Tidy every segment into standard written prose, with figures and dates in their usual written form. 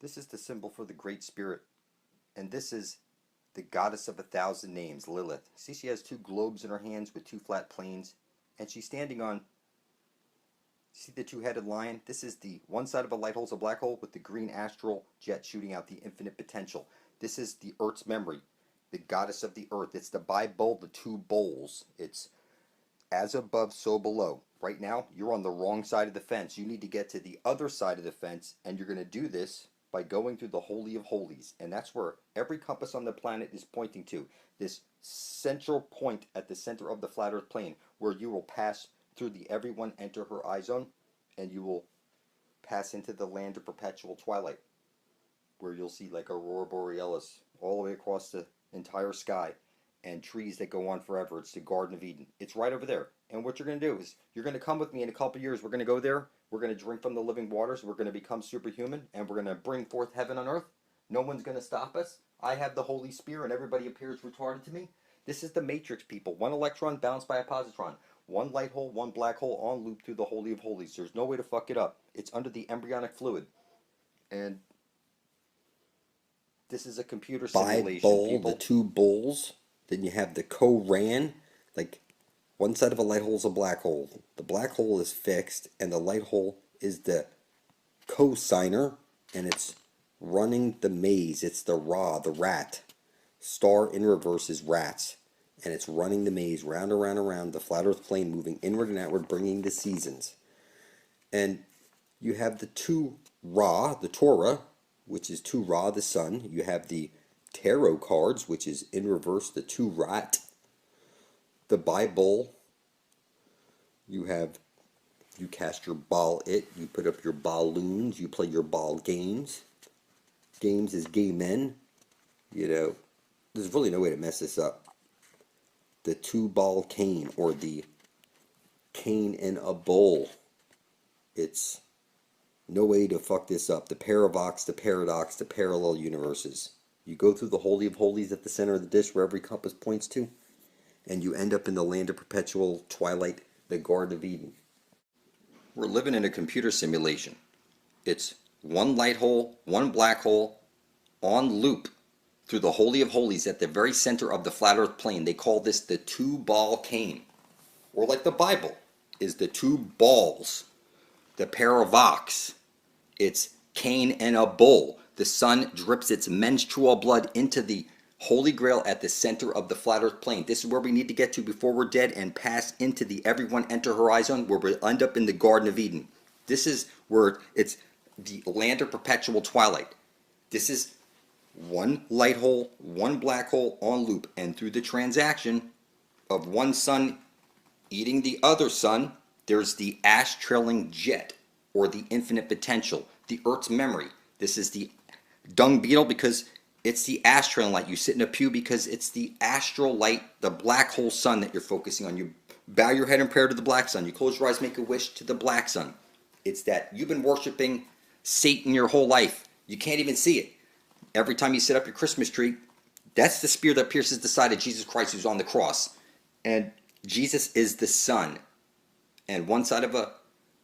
This is the symbol for the Great Spirit, and this is the goddess of 1,000 names, Lilith. See, she has two globes in her hands with two flat planes, and she's standing on, see the two-headed lion? This is the one side of a light hole is a black hole with the green astral jet shooting out the infinite potential. This is the Earth's memory, the goddess of the Earth. It's the Bible, the two bowls. It's as above, so below. Right now, you're on the wrong side of the fence. You need to get to the other side of the fence, and you're going to do this by going through the Holy of Holies. And that's where every compass on the planet is pointing to. This central point at the center of the flat earth plane, where you will pass through the everyone enter her eye zone, and you will pass into the land of perpetual twilight, where you'll see like aurora borealis all the way across the entire sky, and trees that go on forever. It's the Garden of Eden. It's right over there. And what you're going to do is you're going to come with me in a couple of years. We're going to go there. We're going to drink from the living waters. We're going to become superhuman, and we're going to bring forth heaven on earth. No one's going to stop us. I have the Holy Spirit, and everybody appears retarded to me. This is the Matrix, people. One electron bounced by a positron. One light hole, one black hole on loop through the Holy of Holies. There's no way to fuck it up. It's under the embryonic fluid. And this is a computer simulation, people. The two bowls. Then you have the Koran, like one side of a light hole is a black hole. The black hole is fixed, and the light hole is the cosigner, and it's running the maze. It's the Ra, the rat. Star in reverse is rats, and it's running the maze round and round and round, the flat earth plane moving inward and outward, bringing the seasons. And you have the two Ra, the Torah, which is two Ra, the sun. You have the tarot cards, which is in reverse, the two rat. The Bible, you cast your ball you put up your balloons, you play your ball games. Games is gay men. You know, there's really no way to mess this up. The two-ball cane, or the cane in a bowl. It's no way to fuck this up. The paravox, the paradox, the parallel universes. You go through the Holy of Holies at the center of the dish where every compass points to, and you end up in the land of perpetual twilight, the Garden of Eden. We're living in a computer simulation. It's one light hole, one black hole, on loop through the Holy of Holies at the very center of the flat earth plane. They call this the two-ball cane. Or like the Bible is the two balls. The paravox, it's Cain and a bull. The sun drips its menstrual blood into the Holy Grail at the center of the flat earth plane. This is where we need to get to before we're dead and pass into the everyone enter horizon, where we end up in the Garden of Eden. This is where it's the land of perpetual twilight. This is one light hole, one black hole on loop, and through the transaction of one sun eating the other sun, there's the ash trailing jet, or the infinite potential, the Earth's memory. This is the dung beetle because it's the ash trailing light. You sit in a pew because it's the astral light, the black hole sun that you're focusing on. You bow your head in prayer to the black sun. You close your eyes, make a wish to the black sun. It's that you've been worshiping Satan your whole life. You can't even see it. Every time you set up your Christmas tree, that's the spear that pierces the side of Jesus Christ who's on the cross. And Jesus is the sun. And one side of a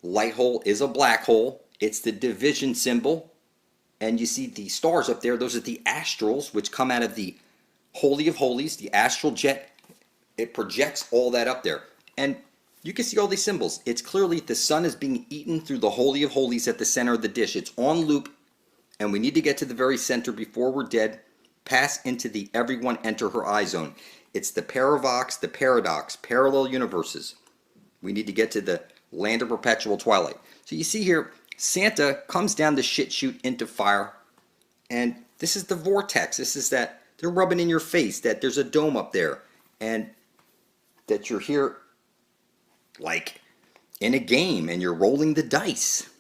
light hole is a black hole. It's the division symbol. And you see the stars up there. Those are the astrals, which come out of the Holy of Holies, the astral jet. It projects all that up there. And you can see all these symbols. It's clearly the sun is being eaten through the Holy of Holies at the center of the dish. It's on loop. And we need to get to the very center before we're dead. Pass into the everyone enter her eye zone. It's the paravox, the paradox, parallel universes. We need to get to the land of perpetual twilight. So you see here, Santa comes down the shit chute into fire, and this is the vortex. This is that they're rubbing in your face that there's a dome up there, and that you're here like in a game, and you're rolling the dice.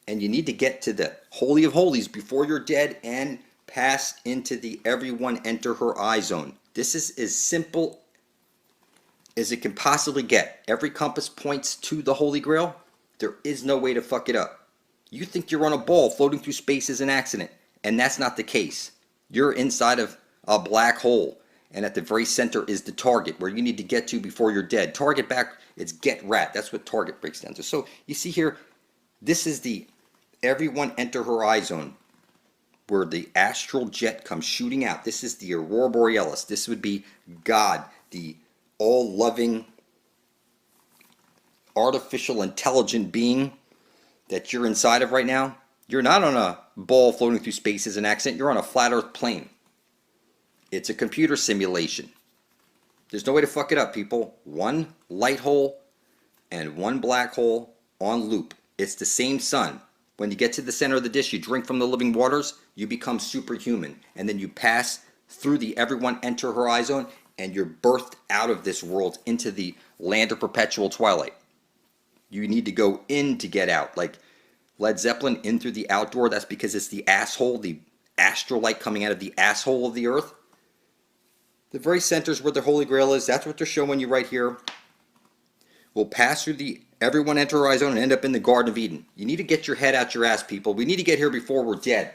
And you need to get to the Holy of Holies before you're dead and pass into the everyone enter her eye zone. This is as simple as it can possibly get. Every compass points to the Holy Grail. There is no way to fuck it up. You think you're on a ball floating through space is an accident, and that's not the case. You're inside of a black hole, and at the very center is the target where you need to get to before you're dead. Target back, it's get rat. That's what target breaks down to. So you see here, this is the everyone enter Horizon, where the astral jet comes shooting out. This is the Aurora Borealis. This would be God, the all-loving, artificial, intelligent being that you're inside of right now. You're not on a ball floating through space as an accident. You're on a flat Earth plane. It's a computer simulation. There's no way to fuck it up, people. One light hole and one black hole on loop. It's the same sun. When you get to the center of the dish, you drink from the living waters, you become superhuman. And then you pass through the everyone enter Horizon, and you're birthed out of this world into the land of perpetual twilight. You need to go in to get out. Like Led Zeppelin, in through the outdoor. That's because it's the asshole, the astral light coming out of the asshole of the earth. The very center is where the Holy Grail is. That's what they're showing you right here. We'll pass through the everyone enter Horizon and end up in the Garden of Eden. You need to get your head out your ass, people. We need to get here before we're dead.